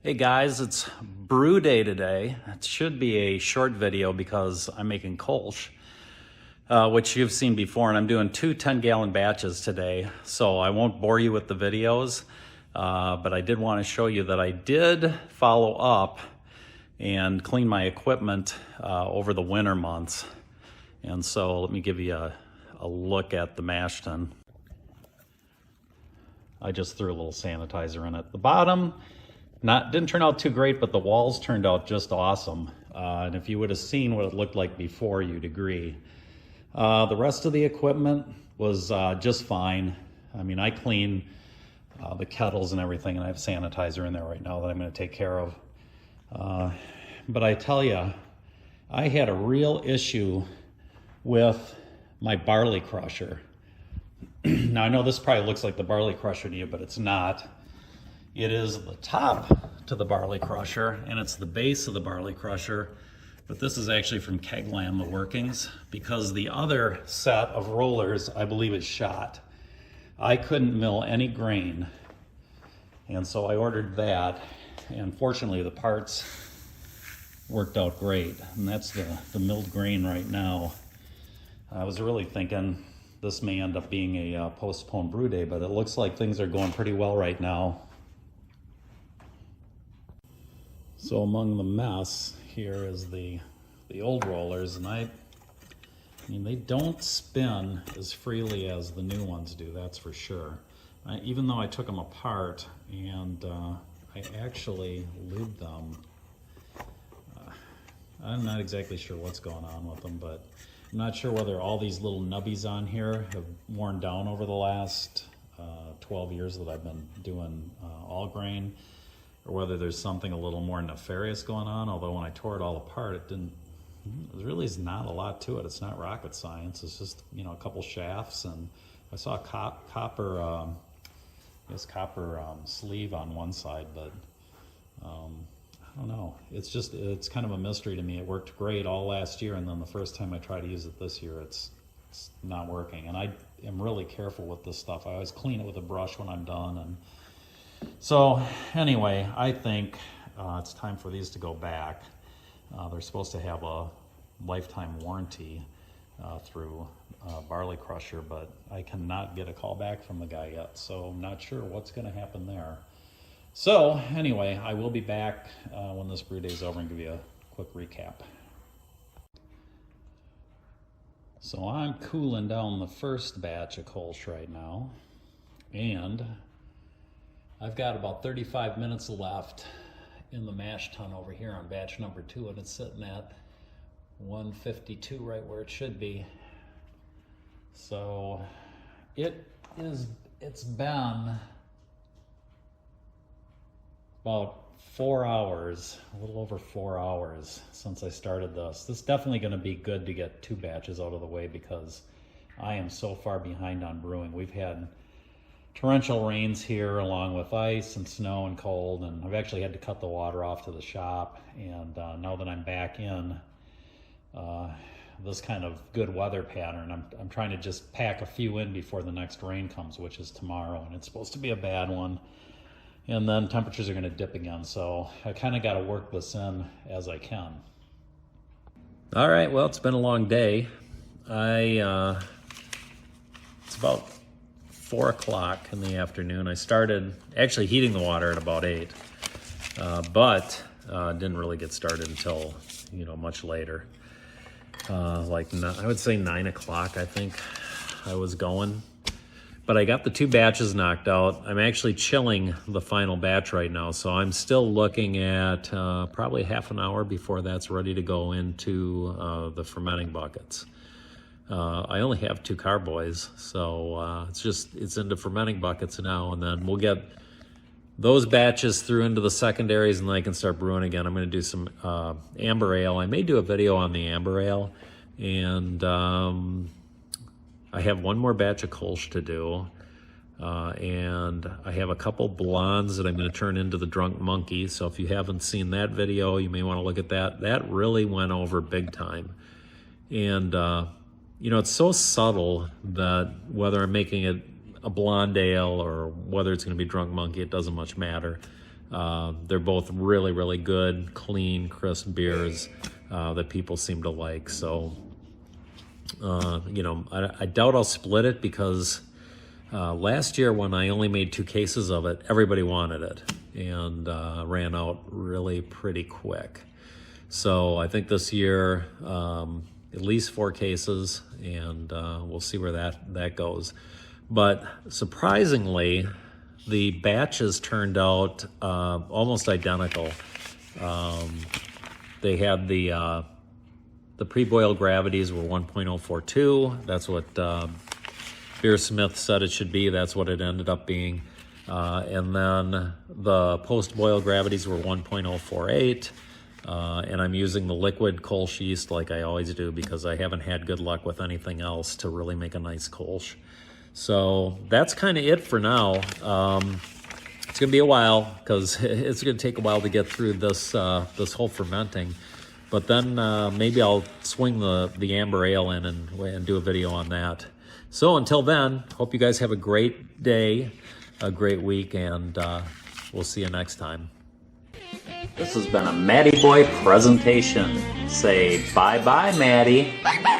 Hey guys, it's brew day today. It should be a short video because I'm making Kolsch, which you've seen before, and I'm doing two 10-gallon batches today. So I won't bore you with the videos, but I did want to show you that I did follow up and clean my equipment over the winter months. And so let me give you a look at the mash tun. I just threw a little sanitizer in it. The bottom, didn't turn out too great, but the walls turned out just awesome. And if you would have seen what it looked like before, you'd agree. The rest of the equipment was just fine. I mean, I clean the kettles and everything, and I have sanitizer in there right now that I'm going to take care of. But I tell you, I had a real issue with my barley crusher. Now, I know this probably looks like the barley crusher to you, but it's not. It is the top to the barley crusher, and it's the base of the barley crusher, but this is actually from Kegland, the workings, because the other set of rollers, I believe, is shot. I couldn't mill any grain, and so I ordered that, and fortunately the parts worked out great, and that's the milled grain right now. I was really thinking this may end up being a postponed brew day, but it looks like things are going pretty well right now. So among the mess here is the old rollers, and I mean, they don't spin as freely as the new ones do, that's for sure. Even though I took them apart and I actually lubed them. I'm not exactly sure what's going on with them, but I'm not sure whether all these little nubbies on here have worn down over the last 12 years that I've been doing all grain, or whether there's something a little more nefarious going on. Although when I tore it all apart, there really is not a lot to it. It's not rocket science. It's just, you know, a couple shafts, and I saw a copper sleeve on one side, but I don't know. It's kind of a mystery to me. It worked great all last year, and then the first time I tried to use it this year, it's not working. And I am really careful with this stuff. I always clean it with a brush when I'm done. And so anyway, I think it's time for these to go back. They're supposed to have a lifetime warranty through Barley Crusher, but I cannot get a call back from the guy yet, so I'm not sure what's going to happen there. So anyway, I will be back when this brew day is over and give you a quick recap. So I'm cooling down the first batch of Kolsch right now, and I've got about 35 minutes left in the mash tun over here on batch number 2, and it's sitting at 152 right where it should be. So it's been about 4 hours, a little over 4 hours since I started this. This is definitely going to be good to get 2 batches out of the way because I am so far behind on brewing. We've had torrential rains here along with ice and snow and cold, and I've actually had to cut the water off to the shop. And now that I'm back in, this kind of good weather pattern. I'm trying to just pack a few in before the next rain comes, which is tomorrow, and it's supposed to be a bad one. And then temperatures are going to dip again, so I kind of got to work this in as I can. All right, well, it's been a long day. It's about 4 o'clock in the afternoon. I started actually heating the water at about 8, but didn't really get started until, much later. I would say 9 o'clock, I think I was going. But I got the 2 batches knocked out. I'm actually chilling the final batch right now, so I'm still looking at probably half an hour before that's ready to go into the fermenting buckets. I only have 2 carboys, so it's into fermenting buckets now, and then we'll get those batches through into the secondaries, and then I can start brewing again. I'm going to do some amber ale. I may do a video on the amber ale, and I have one more batch of Kolsch to do, and I have a couple blondes that I'm going to turn into the Drunk Monkey. So if you haven't seen that video, you may want to look at that. That really went over big time. And, it's so subtle that whether I'm making it a blonde ale or whether it's going to be Drunk Monkey, it doesn't much matter. They're both really, really good, clean, crisp beers that people seem to like. So, I doubt I'll split it because last year when I only made 2 cases of it, everybody wanted it and ran out really pretty quick. So I think this year, at least 4 cases, and we'll see where that goes. But surprisingly, the batches turned out almost identical. They had the pre-boil gravities were 1.042. That's what Beersmith said it should be. That's what it ended up being. And then the post-boil gravities were 1.048. And I'm using the liquid Kolsch yeast like I always do because I haven't had good luck with anything else to really make a nice Kolsch. So that's kind of it for now. It's going to be a while because it's going to take a while to get through this whole fermenting. But then maybe I'll swing the amber ale in and do a video on that. So until then, hope you guys have a great day, a great week, and we'll see you next time. This has been a Matty Boy presentation. Say bye-bye, Matty. Bye-bye.